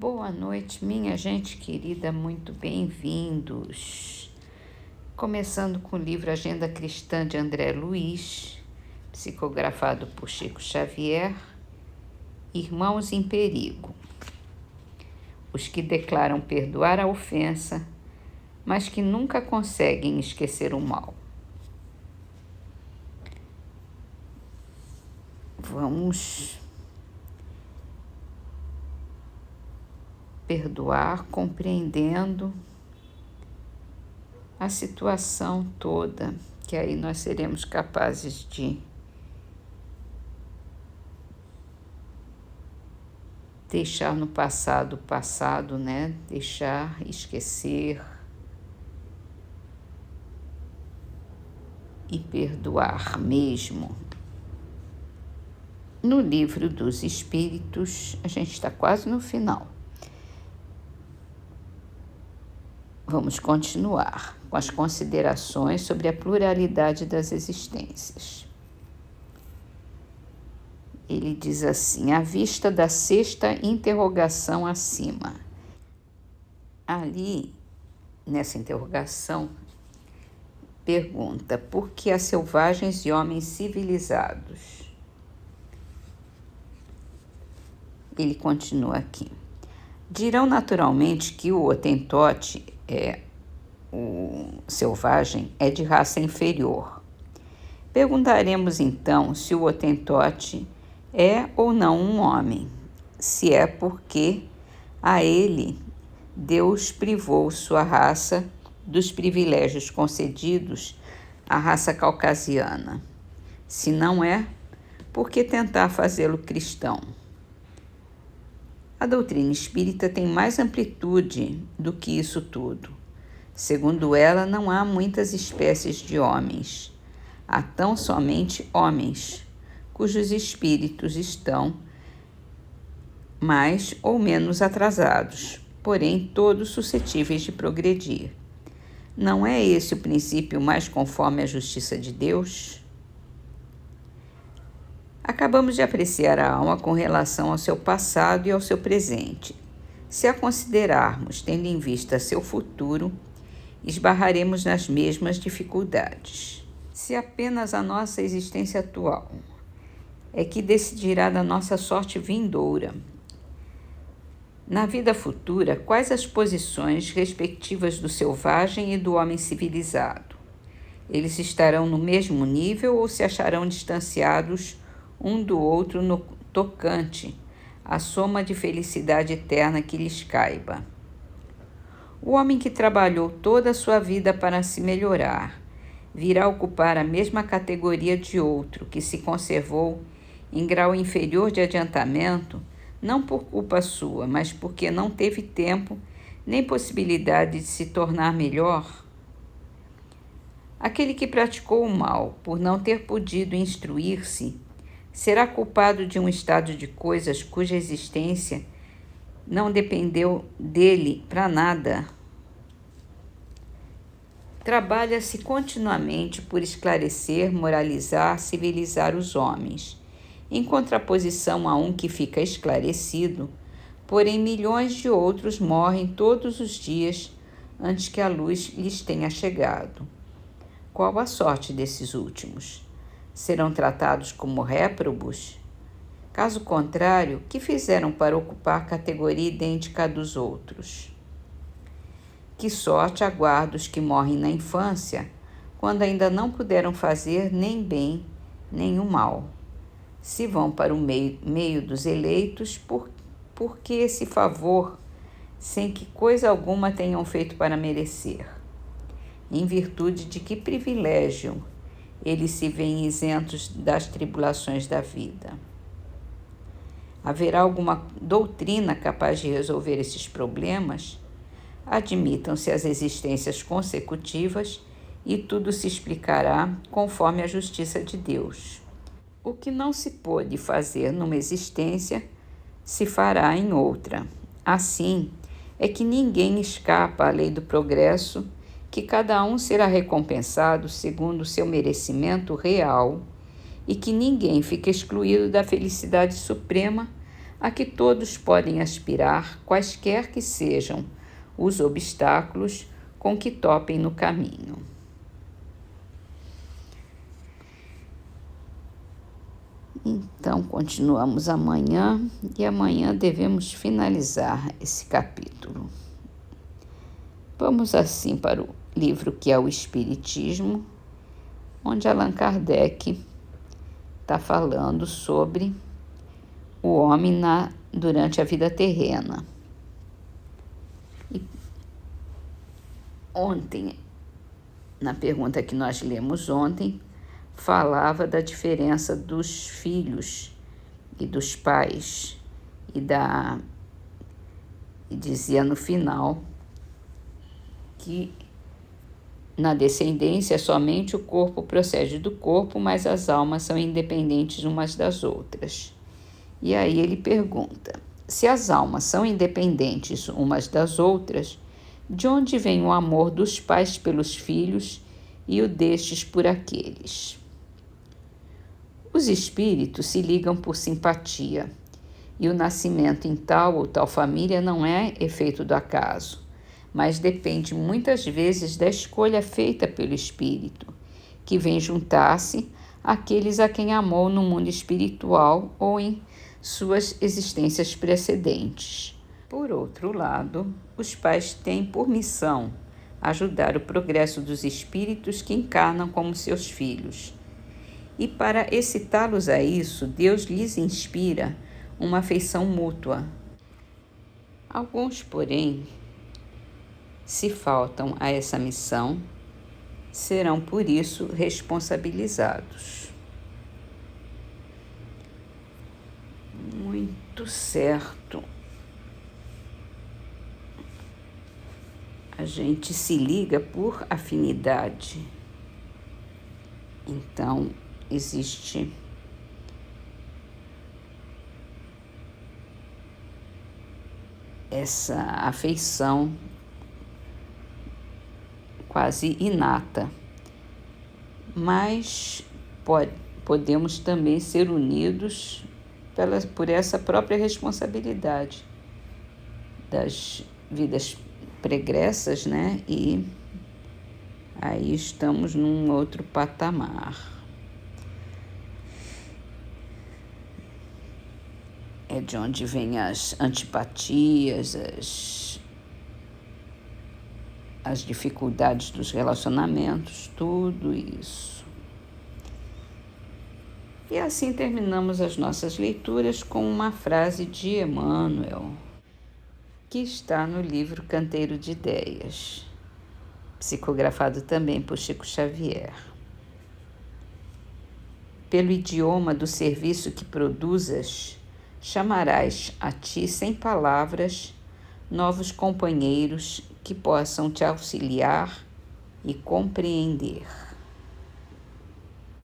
Boa noite, minha gente querida, muito bem-vindos. Começando com o livro Agenda Cristã de André Luiz, psicografado por Chico Xavier, Irmãos em Perigo. Os que declaram perdoar a ofensa, mas que nunca conseguem esquecer o mal. Vamos perdoar compreendendo a situação toda, que aí nós seremos capazes de deixar no passado o passado, né? Deixar, esquecer e perdoar mesmo. No Livro dos Espíritos, a gente está quase no final. Vamos continuar com as considerações sobre a pluralidade das existências. Ele diz assim, à vista da sexta interrogação acima. Ali, nessa interrogação, pergunta, por que há selvagens e homens civilizados? Ele continua aqui. Dirão naturalmente que o Hotentote, o selvagem, é de raça inferior. Perguntaremos então se o Hotentote é ou não um homem, se é porque a ele Deus privou sua raça dos privilégios concedidos à raça caucasiana. Se não é, por que tentar fazê-lo cristão? A doutrina espírita tem mais amplitude do que isso tudo. Segundo ela, não há muitas espécies de homens. Há tão somente homens, cujos espíritos estão mais ou menos atrasados, porém todos suscetíveis de progredir. Não é esse o princípio mais conforme à justiça de Deus? Acabamos de apreciar a alma com relação ao seu passado e ao seu presente. Se a considerarmos tendo em vista seu futuro, esbarraremos nas mesmas dificuldades. Se apenas a nossa existência atual é que decidirá da nossa sorte vindoura, na vida futura, quais as posições respectivas do selvagem e do homem civilizado? Eles estarão no mesmo nível ou se acharão distanciados um do outro no tocante à soma de felicidade eterna que lhes caiba? O homem que trabalhou toda a sua vida para se melhorar virá ocupar a mesma categoria de outro que se conservou em grau inferior de adiantamento, não por culpa sua, mas porque não teve tempo nem possibilidade de se tornar melhor? Aquele que praticou o mal por não ter podido instruir-se será culpado de um estado de coisas cuja existência não dependeu dele para nada. Trabalha-se continuamente por esclarecer, moralizar, civilizar os homens, em contraposição a um que fica esclarecido, porém milhões de outros morrem todos os dias antes que a luz lhes tenha chegado. Qual a sorte desses últimos? Serão tratados como réprobos? Caso contrário, que fizeram para ocupar categoria idêntica à dos outros? Que sorte aguarda os que morrem na infância, quando ainda não puderam fazer nem bem nem o mal. Se vão para o meio dos eleitos, por que esse favor, sem que coisa alguma tenham feito para merecer? Em virtude de que privilégio eles se veem isentos das tribulações da vida? Haverá alguma doutrina capaz de resolver esses problemas? Admitam-se as existências consecutivas e tudo se explicará conforme a justiça de Deus. O que não se pôde fazer numa existência, se fará em outra. Assim, é que ninguém escapa à lei do progresso, que cada um será recompensado segundo o seu merecimento real e que ninguém fica excluído da felicidade suprema a que todos podem aspirar, quaisquer que sejam os obstáculos com que topem no caminho. Então, continuamos amanhã e amanhã devemos finalizar esse capítulo. Vamos assim para o livro que é o Espiritismo, onde Allan Kardec está falando sobre o homem durante a vida terrena. E ontem, na pergunta que nós lemos ontem, falava da diferença dos filhos e dos pais e dizia no final que na descendência somente o corpo procede do corpo, mas as almas são independentes umas das outras. E aí ele pergunta: se as almas são independentes umas das outras, de onde vem o amor dos pais pelos filhos e o destes por aqueles? Os espíritos se ligam por simpatia, e o nascimento em tal ou tal família não é efeito do acaso, mas depende muitas vezes da escolha feita pelo espírito, que vem juntar-se àqueles a quem amou no mundo espiritual ou em suas existências precedentes. Por outro lado, os pais têm por missão ajudar o progresso dos espíritos que encarnam como seus filhos. E para excitá-los a isso, Deus lhes inspira uma afeição mútua. Alguns, porém, se faltam a essa missão, serão por isso responsabilizados. Muito certo. A gente se liga por afinidade. Então, existe essa afeição quase inata, mas podemos também ser unidos por essa própria responsabilidade das vidas pregressas, né? E aí estamos num outro patamar. É de onde vêm as antipatias, as dificuldades dos relacionamentos, tudo isso. E assim terminamos as nossas leituras com uma frase de Emmanuel, que está no livro Canteiro de Ideias, psicografado também por Chico Xavier. Pelo idioma do serviço que produzas, chamarás a ti sem palavras novos companheiros que possam te auxiliar e compreender.